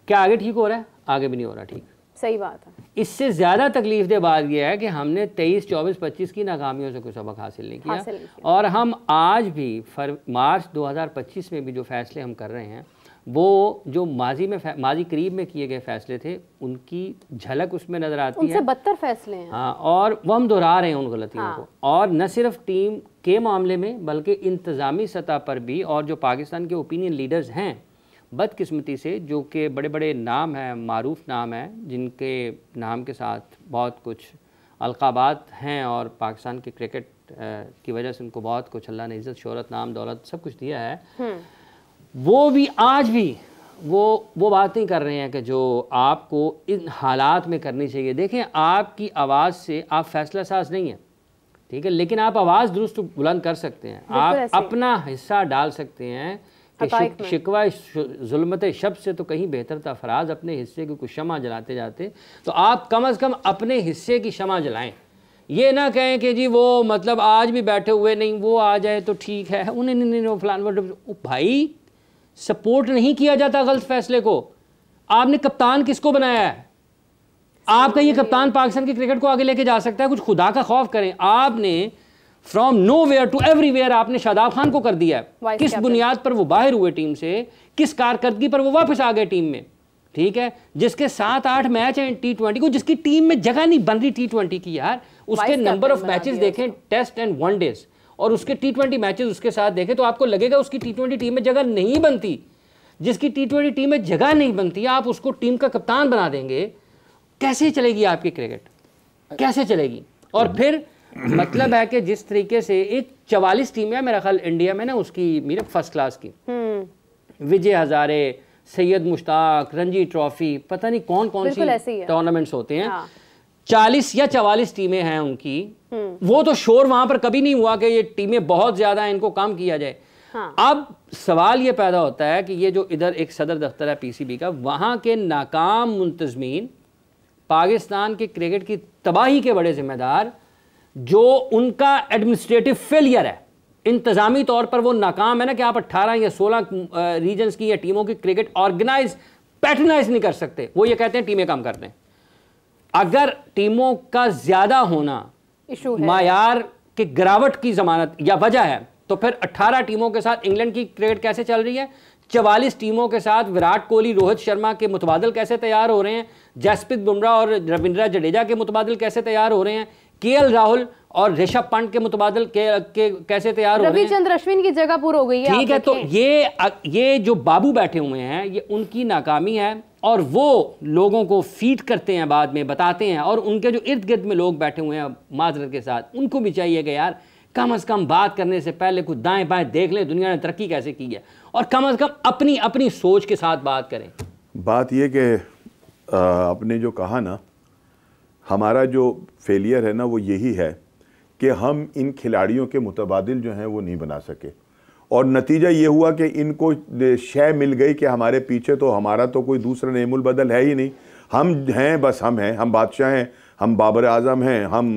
क्या आगे ठीक हो रहा है? आगे भी नहीं हो रहा ठीक। सही बात है। इससे ज़्यादा तकलीफ दे बात यह है कि हमने 23, 24, 25 की नाकामियों से कोई सबक हासिल नहीं किया और हम आज भी मार्च 2025 में भी जो फैसले हम कर रहे हैं वो जो माजी करीब में किए गए फैसले थे उनकी झलक उसमें नज़र आती है। उनसे बदतर फैसले हैं। हाँ, और वो हम दोहरा रहे हैं उन गलतियों को, और न सिर्फ टीम के मामले में बल्कि इंतज़ामी सतह पर भी। और जो पाकिस्तान के ओपिनियन लीडर्स हैं बदकिस्मती से, जो कि बड़े बड़े नाम हैं, मारूफ नाम हैं, जिनके नाम के साथ बहुत कुछ अलक़ाबात हैं और पाकिस्तान के क्रिकेट की वजह से उनको बहुत कुछ अल्लाह ने इज़्ज़त, शोहरत, नाम, दौलत सब कुछ दिया है, वो भी आज भी वो बात नहीं कर रहे हैं कि जो आपको इन हालात में करनी चाहिए। देखें, आपकी आवाज़ से आप फैसला साज नहीं हैं, ठीक है, लेकिन आप आवाज़ दुरुस्त बुलंद कर सकते हैं, आप अपना हिस्सा डाल सकते हैं कि शिकवा जुल्मत शब से तो कहीं बेहतर था फराज अपने हिस्से की कुछ शमा जलाते जाते। तो आप कम अज़ कम अपने हिस्से की शमा जलाएं। ये ना कहें कि जी वो मतलब आज भी बैठे हुए नहीं, वो आ जाए तो ठीक है, उन्हें नहीं फलान भाई सपोर्ट नहीं किया जाता गलत फैसले को। आपने कप्तान किसको बनाया है? आपका ये कप्तान पाकिस्तान की क्रिकेट को आगे लेके जा सकता है? कुछ खुदा का खौफ करें। आपने फ्रॉम नोवेयर टू एवरीवेयर आपने शादाब खान को कर दिया है। किस बुनियाद पर वो बाहर हुए टीम से, किस कारकर्दगी पर वो वापस आ गए टीम में, ठीक है, जिसके 7-8 मैच हैं T20 को, जिसकी टीम में जगह नहीं बन रही T20 की यार, उसके नंबर ऑफ मैचेस देखें टेस्ट एंड वनडेज और उसके T20 मैचेस उसके साथ देखें तो आपको लगेगा उसकी T20 टीम में जगह नहीं बनती। जिसकी T20 टीम में जगह नहीं बनती आप उसको टीम का कप्तान बना देंगे, कैसे चलेगी आपकी क्रिकेट, कैसे चलेगी? और फिर मतलब है कि जिस तरीके से एक 44 टीमें मेरा ख्याल इंडिया में ना, उसकी मेरे फर्स्ट क्लास की, विजय हजारे, सैयद मुश्ताक, रणजी ट्रॉफी, पता नहीं कौन कौन सी टूर्नामेंट्स होते हैं, 40 या 44 टीमें हैं उनकी। वो तो शोर वहां पर कभी नहीं हुआ कि ये टीमें बहुत ज्यादा हैं, इनको कम किया जाए। अब सवाल ये पैदा होता है कि ये जो इधर एक सदर दफ्तर है पीसीबी का, वहां के नाकाम मुंतजमीन, पाकिस्तान के क्रिकेट की तबाही के बड़े जिम्मेदार, जो उनका एडमिनिस्ट्रेटिव फेलियर है, इंतजामी तौर पर वो नाकाम है ना कि आप 18 या 16 रीजन्स की या टीमों की क्रिकेट ऑर्गेनाइज पैटर्नाइज नहीं कर सकते। वो ये कहते हैं टीमें कम कर दें। अगर टीमों का ज्यादा होना मायार के गिरावट की जमानत या वजह है, तो फिर 18 टीमों के साथ इंग्लैंड की क्रिकेट कैसे चल रही है? 44 टीमों के साथ विराट कोहली, रोहित शर्मा के मुतबादल कैसे तैयार हो रहे हैं? जसप्रीत बुमराह और रविंद्र जडेजा के मुतबादल कैसे तैयार हो रहे हैं? केएल राहुल और ऋषभ पंत के मुतबादल कैसे तैयार हो रहे हैं? रविचंद्र अश्विन की जगह पूरी हो गई है। ठीक है, तो ये जो बाबू बैठे हुए हैं, ये उनकी नाकामी है और वो लोगों को फीड करते हैं, बाद में बताते हैं। और उनके जो इर्द गिर्द में लोग बैठे हुए हैं माजरत के साथ, उनको भी चाहिए कि यार कम से कम बात करने से पहले कुछ दाएं बाएं देख लें दुनिया ने तरक्की कैसे की है, और कम से कम अपनी सोच के साथ बात करें। बात ये कि आपने जो कहा ना, हमारा जो फेलियर है ना वो यही है कि हम इन खिलाड़ियों के मुतबादिल जो हैं वो नहीं बना सके, और नतीजा ये हुआ कि इनको शय मिल गई कि हमारे पीछे तो हमारा तो कोई दूसरा नेमुल बदल है ही नहीं, हम हैं, बस हम हैं, हम बादशाह हैं, हम बाबर आज़म हैं, हम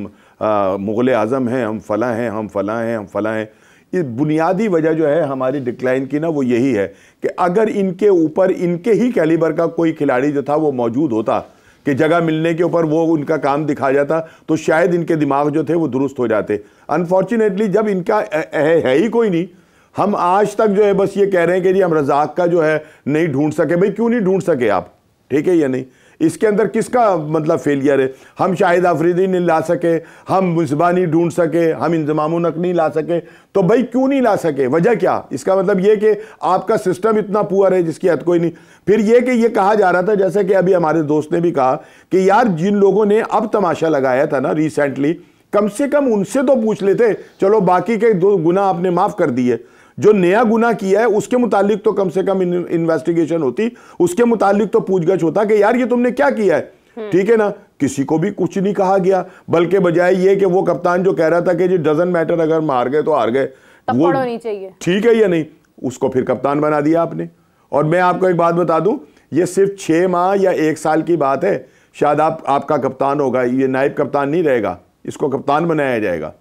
मुग़ल आज़म हैं, हम फ़लाँ हैं, हम फ़लाँ हैं, हम फ़लाँ हैं। इस बुनियादी वजह जो है हमारी डिक्लाइन की ना वो यही है कि अगर इनके ऊपर इनके ही कैलिबर का कोई खिलाड़ी जो था वो मौजूद होता कि जगह मिलने के ऊपर वो उनका काम दिखा जाता, तो शायद इनके दिमाग जो थे वो दुरुस्त हो जाते। अनफॉर्चुनेटली जब इनका है ही कोई नहीं, हम आज तक जो है बस ये कह रहे हैं कि जी हम रज़ाक का जो है नहीं ढूंढ सके। भाई क्यों नहीं ढूंढ सके आप, ठीक है या नहीं? इसके अंदर किसका मतलब फेलियर है? हम शाहिद आफरीदी नहीं ला सके, हम मुसबा नहीं ढूंढ सके, हम इंजमामुल हक नहीं ला सके, तो भाई क्यों नहीं ला सके? वजह क्या? इसका मतलब ये कि आपका सिस्टम इतना पुअर है जिसकी हद कोई नहीं। फिर ये कि ये कहा जा रहा था, जैसे कि अभी हमारे दोस्त ने भी कहा कि यार जिन लोगों ने अब तमाशा लगाया था ना रिसेंटली, कम से कम उनसे तो पूछ लेते। चलो बाकी के 2 गुना आपने माफ कर दिए, जो नया गुनाह किया है उसके मुतालिक तो कम से कम इन्वेस्टिगेशन होती, उसके मुतालिक तो पूछगछ होता कि यार ये तुमने क्या किया है, ठीक है ना? किसी को भी कुछ नहीं कहा गया, बल्कि बजाय ये कि वो कप्तान जो कह रहा था कि जी डजंट मैटर, अगर हार गए तो हार गए, वो नहीं चाहिए, ठीक है या नहीं, उसको फिर कप्तान बना दिया आपने। और मैं आपको एक बात बता दूं, ये सिर्फ 6 माह या 1 साल की बात है, शायद आपका कप्तान होगा, ये नायब कप्तान नहीं रहेगा, इसको कप्तान बनाया जाएगा।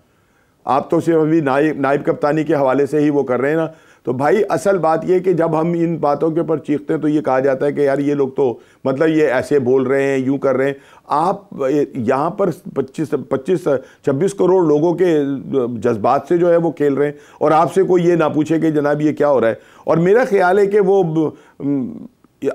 आप तो सिर्फ अभी नायब कप्तानी के हवाले से ही वो कर रहे हैं ना, तो भाई असल बात ये कि जब हम इन बातों के ऊपर चीखते हैं तो ये कहा जाता है कि यार ये लोग तो मतलब ये ऐसे बोल रहे हैं, यूं कर रहे हैं। आप यहाँ पर 25-26 करोड़ लोगों के जज्बात से जो है वो खेल रहे हैं, और आपसे कोई ये ना पूछे कि जनाब ये क्या हो रहा है। और मेरा ख्याल है कि वो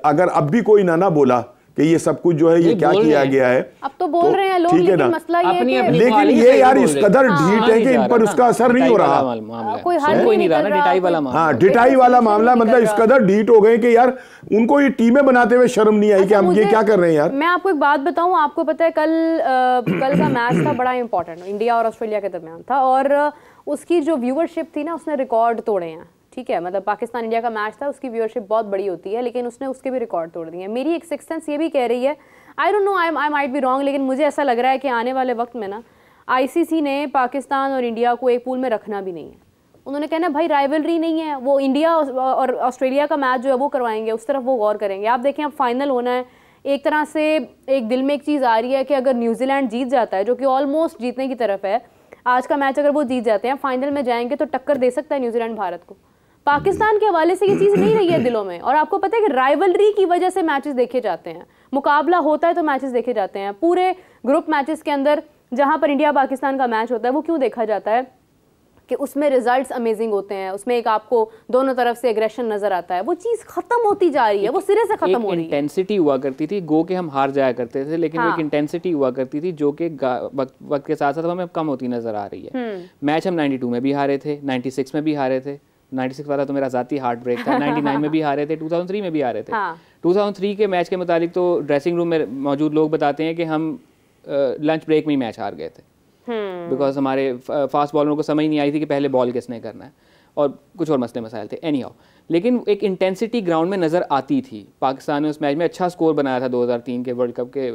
अगर अब भी कोई ना बोला कि ये सब कुछ जो है ये क्या किया गया है, अब तो बोल रहे हैं लोग, ठीक है ना, मसला ये है कि लेकिन ये यार इस कदर ढीठ है कि इन पर उसका असर नहीं हो रहा। कोई हल नहीं रहा ना, डिटाई वाला मामला। हाँ, डिटाई वाला मामला, मतलब इस कदर ढीठ हो गए कि यार उनको ये टीमें बनाते हुए शर्म नहीं आई कि हम ये क्या कर रहे हैं यार। मैं आपको एक बात बताऊं, आपको पता है कल का मैच था बड़ा इंपॉर्टेंट, इंडिया और ऑस्ट्रेलिया के दरमियान था, और उसकी जो व्यूअरशिप थी ना उसने रिकॉर्ड तोड़े हैं। ठीक है, मतलब पाकिस्तान इंडिया का मैच था, उसकी व्यूअरशिप बहुत बड़ी होती है, लेकिन उसने उसके भी रिकॉर्ड तोड़ दिए हैं। मेरी एक सिक्स्थ सेंस ये भी कह रही है, I don't know, I might be wrong, लेकिन मुझे ऐसा लग रहा है कि आने वाले वक्त में ना आईसीसी ने पाकिस्तान और इंडिया को एक पूल में रखना भी नहीं है। उन्होंने कहना भाई राइवलरी नहीं है, वो इंडिया और ऑस्ट्रेलिया का मैच जो है वो करवाएंगे, उस तरफ वो गौर करेंगे। आप देखें, अब फाइनल होना है, एक तरह से एक दिल में एक चीज़ आ रही है कि अगर न्यूजीलैंड जीत जाता है, जो कि ऑलमोस्ट जीतने की तरफ है, आज का मैच अगर वो जीत जाते हैं, फाइनल में जाएंगे तो टक्कर दे सकता है न्यूजीलैंड भारत को। पाकिस्तान के हवाले से ये चीज़ नहीं रही है दिलों में, और आपको पता है कि राइवलरी की वजह से मैचेस देखे जाते हैं, मुकाबला होता है तो मैचेस देखे जाते हैं। पूरे ग्रुप मैचेस के अंदर जहां पर इंडिया पाकिस्तान का मैच होता है, वो क्यों देखा जाता है कि उसमें रिजल्ट्स अमेजिंग होते हैं, उसमें एक आपको दोनों तरफ से एग्रेशन नजर आता है। वो चीज़ खत्म होती जा रही है, वो सिरे से खत्म हो रही है। इंटेंसिटी हुआ करती थी, गो के हम हार जाया करते थे, लेकिन एक इंटेंसिटी हुआ करती थी जो कि वक्त के साथ साथ हमें कम होती नजर आ रही है। मैच हम 92 में भी हारे थे, 96 में भी हारे थे, 96 वाला तो मेरा ज़ाती हार्ट ब्रेक था, 99 में भी हारे थे, 2003 में भी हारे थे। 2003 के मैच के मुतालिक तो ड्रेसिंग रूम में मौजूद लोग बताते हैं कि हम लंच ब्रेक में ही मैच हार गए थे, बिकॉज हमारे फास्ट बॉलरों को समझ नहीं आई थी कि पहले बॉल किसने करना है, और कुछ और मसले मसाइल थे। एनी हाउ, लेकिन एक इंटेंसिटी ग्राउंड में नज़र आती थी। पाकिस्तान ने उस मैच में अच्छा स्कोर बनाया था 2003 के वर्ल्ड कप के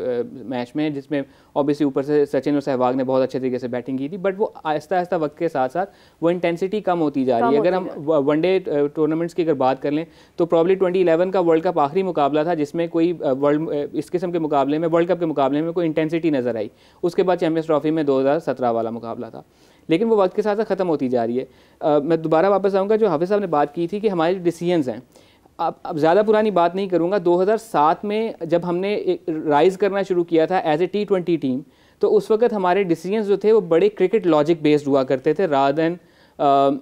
मैच में, जिसमें ऑब्वियसली ऊपर से सचिन और सहवाग ने बहुत अच्छे तरीके से बैटिंग की थी, बट वो आहिस्ता आहिस्ता वक्त के साथ साथ वो इंटेंसिटी कम होती जा रही है। अगर हम वनडे टूर्नामेंट्स की अगर बात कर लें तो प्रॉब्ली 2011 का वर्ल्ड कप आखिरी मुकाबला था जिसमें कोई इस किस्म के मुकाबले में, वर्ल्ड कप के मुकाबले में कोई इंटेंसिटी नज़र आई। उसके बाद चैम्पियंस ट्रॉफी में 2017 वाला मुकाबला था, लेकिन वो वक्त के साथ साथ ख़त्म होती जा रही है। मैं दोबारा वापस आऊँगा, जो हाफिज़ साहब ने बात की थी कि हमारे डिसीजंस हैं, अब ज़्यादा पुरानी बात नहीं करूँगा। 2007 में जब हमने राइज़ करना शुरू किया था एज ए T20 टीम, तो उस वक्त हमारे डिसीजंस जो थे वो बड़े क्रिकेट लॉजिक बेस्ड हुआ करते थे रादर देन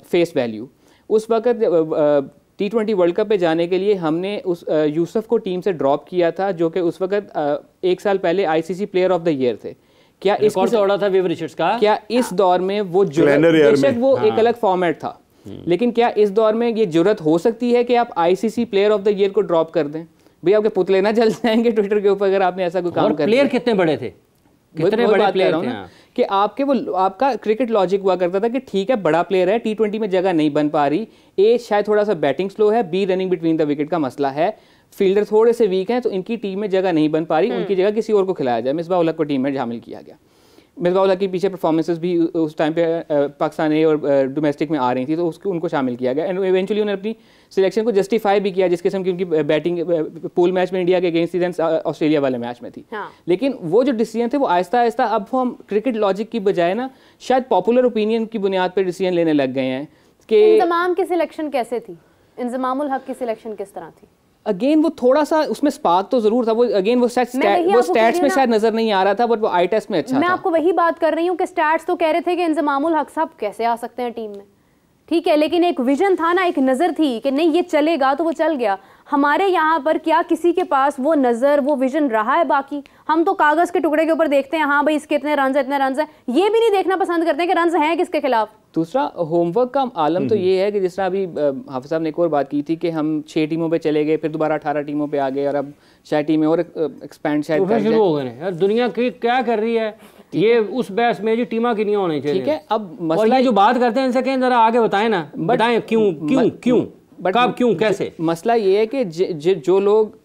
फेस वैल्यू। उस वक्त T20 वर्ल्ड कप पे जाने के लिए हमने उस यूसुफ को टीम से ड्रॉप किया था, जो कि उस वक्त 1 साल पहले ICC player of the year थे। क्या इस का क्या इस दौर में वो बेशक वो एक अलग फॉर्मेट था, लेकिन क्या इस दौर में ये जुर्रत हो सकती है कि आप ICC player of the year को ड्रॉप कर दें? भैया आपके पुतले ना जल जाएंगे ट्विटर के ऊपर अगर आपने ऐसा कोई काम कर। प्लेयर कितने बड़े थे, कितने बड़े प्लेयर थे कि आपके वो आपका क्रिकेट लॉजिक हुआ करता था कि ठीक है बड़ा प्लेयर है, T20 में जगह नहीं बन पा रही, ए शायद थोड़ा सा बैटिंग स्लो है, B running between the wicket का मसला है, फील्डर थोड़े से वीक हैं, तो इनकी टीम में जगह नहीं बन पा रही, उनकी जगह किसी और को खिलाया जाए। मिसबाह उल हक को टीम में शामिल किया गया। मिसबाह उल हक की पीछे परफॉर्मेंसेस भी उस टाइम पे पाकिस्तान ए और डोमेस्टिक में आ रही थी, तो उनको शामिल किया गया एंड इवेंचुअली उन्होंने अपनी सिलेक्शन को जस्टिफाई भी किया, जिस किस्म की उनकी बैटिंग पूल मैच में इंडिया के अगेंस्ट थी, ऑस्ट्रेलिया वाले मैच में थी। लेकिन वो जो डिसीजन थे वो आहिस्ता आहिस्ता अब हम क्रिकेट लॉजिक की बजाय ना शायद पॉपुलर ओपिनियन की बुनियाद पर डिसीजन लेने लग गए हैं। कि इंजमाम की सिलेक्शन कैसे थी, इंजमाम उल हक की सिलेक्शन किस तरह थी? अगेन वो थोड़ा सा उसमें स्पार्क तो जरूर था, वो अगेन वो स्टैट्स में शायद नजर नहीं आ रहा था, बट वो आई टेस्ट में अच्छा था। मैं आपको वही बात कर रही हूँ कि स्टैट्स तो कह रहे थे कि इंजमाम उल हक साहब कैसे आ सकते हैं टीम में, ठीक है, लेकिन एक विजन था ना, एक नज़र थी कि नहीं ये चलेगा, तो वो चल गया। हमारे यहाँ पर क्या किसी के पास वो नज़र, वो विजन रहा है? बाकी हम तो कागज़ के टुकड़े के ऊपर देखते हैं, हाँ भाई इसके इतने रन है, इतने रन है, ये भी नहीं देखना पसंद करते हैं कि रन हैं किसके खिलाफ। दूसरा होमवर्क का आलम तो ये है कि जिस तरह अभी हाफिज़ साहब ने एक और बात की थी कि हम 6 टीमों पे चले गए, फिर दोबारा 18 टीमों पे आ गए, और अब शायद टीमें और एक्सपैंड शायद शुरू हो गए यार। दुनिया की क्या कर रही है ये उस बहस में, जो टीमा की नहीं होनी चाहिए, ठीक है। अब मसला जो बात करते हैं इनसे कहें जरा आगे बताएं ना, बताएं क्यों क्यों क्यों कब क्यों कैसे। मसला ये है कि जो लोग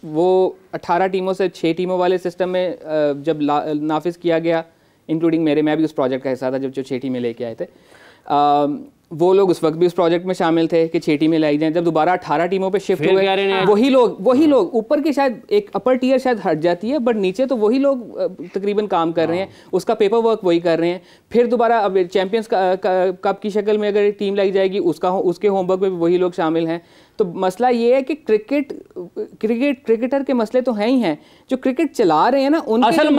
वो 18 टीमों से 6 टीमों वाले सिस्टम में जब नाफिज किया गया, इंक्लूडिंग मैं भी उस प्रोजेक्ट का हिस्सा था जब जो 6 टीमें लेके आए थे, वो लोग उस वक्त भी उस प्रोजेक्ट में शामिल थे कि 6 टीमें लाई जाएं। जब दोबारा 18 टीमों पे शिफ्ट हुए, वही लोग ऊपर के शायद एक अपर टियर शायद हट जाती है, बट नीचे तो वही लोग तकरीबन काम कर रहे हैं, उसका पेपर वर्क वही कर रहे हैं। फिर दोबारा अब चैंपियंस कप की शक्ल में अगर टीम लाई जाएगी, उसके होमवर्क में भी वही लोग शामिल हैं। तो मसला ये है कि क्रिकेटर के मसले तो हैं ही हैं, जो क्रिकेट चला रहे हैं ना उनके जो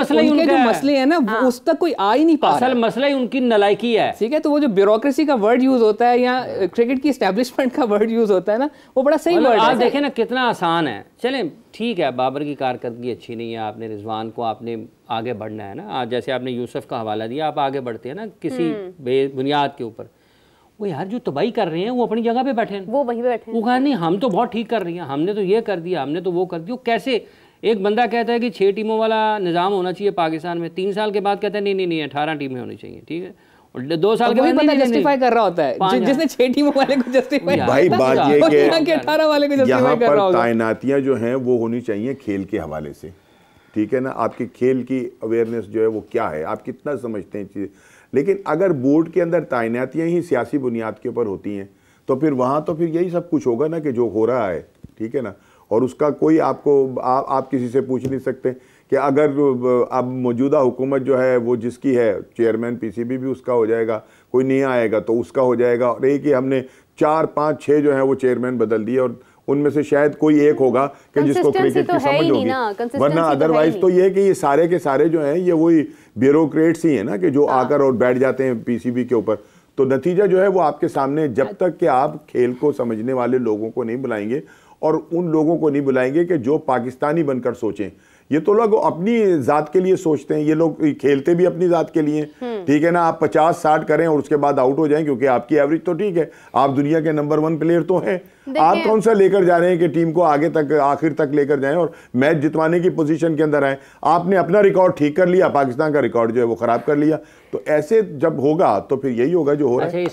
मसले हैं ना, उस तक कोई आ ही नहीं पा रहा। असल मसला ही उनकी नालायकी है। ठीक है, तो वो जो ब्यूरोक्रेसी का वर्ड यूज होता है या क्रिकेट की एस्टेब्लिशमेंट का वर्ड यूज होता है ना, वो बड़ा सही वर्ड है। आप देखें ना कितना आसान है। चलें ठीक है, बाबर की कारकर्दगी अच्छी नहीं है, आपने रिजवान को आपने आगे बढ़ना है ना, आज जैसे आपने यूसुफ का हवाला दिया, आप आगे बढ़ते हैं ना किसी बेबुनियाद के ऊपर। वो यार जो तबाही कर रहे हैं वो अपनी जगह पे बैठे हैं, वो वहीं पे बैठे हैं। वो कहा नहीं हम तो बहुत ठीक कर रही हैं, हमने तो ये कर दिया, हमने तो वो कर दिया। कैसे एक बंदा कहता है कि 6 टीमों वाला निज़ाम होना चाहिए पाकिस्तान में, 3 साल के बाद कहता है नहीं 18 टीमें होनी चाहिए, ठीक है, और 2 साल के बाद जस्टिफाई कर रहा होता है, जिसने 6 टीमों वाले को जस्टिफाई, भाई बात ये कि 18 वाले को जस्टिफाई कर रहा होगा। तैनातियां जो हैं वो होनी चाहिए खेल के हवाले से, ठीक है ना, आपकी खेल की अवेयरनेस जो है वो क्या है, आप कितना समझते हैं चीज़। लेकिन अगर बोर्ड के अंदर तैनातियां ही सियासी बुनियाद के ऊपर होती हैं तो फिर वहाँ तो फिर यही सब कुछ होगा ना कि जो हो रहा है, ठीक है ना, और उसका कोई आपको आप किसी से पूछ नहीं सकते कि अगर अब मौजूदा हुकूमत जो है वो जिसकी है, चेयरमैन पीसीबी भी उसका हो जाएगा, कोई नहीं आएगा तो उसका हो जाएगा, और एक ही हमने 4, 5, 6 जो है वो चेयरमैन बदल दिए और उनमें से शायद कोई एक होगा कि जिसको क्रिकेट की समझ होगी, वरना अदरवाइज तो ये कि ये सारे के सारे जो हैं ये वही ब्यूरोक्रेट्स ही हैं ना कि जो आकर और बैठ जाते हैं पीसीबी के ऊपर। तो नतीजा जो है वो आपके सामने, जब तक कि आप खेल को समझने वाले लोगों को नहीं बुलाएंगे और उन लोगों को नहीं बुलाएंगे कि जो पाकिस्तानी बनकर सोचें। ये तो लोग अपनी जात के लिए सोचते हैं, ये लोग खेलते भी अपनी जात के लिए, ठीक है ना। आप 50-60 करें और उसके बाद आउट हो जाएं क्योंकि आपकी एवरेज तो ठीक है, आप दुनिया के नंबर 1 प्लेयर तो हैं, आप कौन सा लेकर जा रहे हैं कि टीम को आगे तक आखिर तक लेकर जाएं और मैच जितवाने की पोजीशन के अंदर आए। आपने अपना रिकॉर्ड ठीक कर लिया, पाकिस्तान का रिकॉर्ड जो है वो खराब कर लिया। तो ऐसे जब होगा तो फिर यही होगा जो हो रहा है।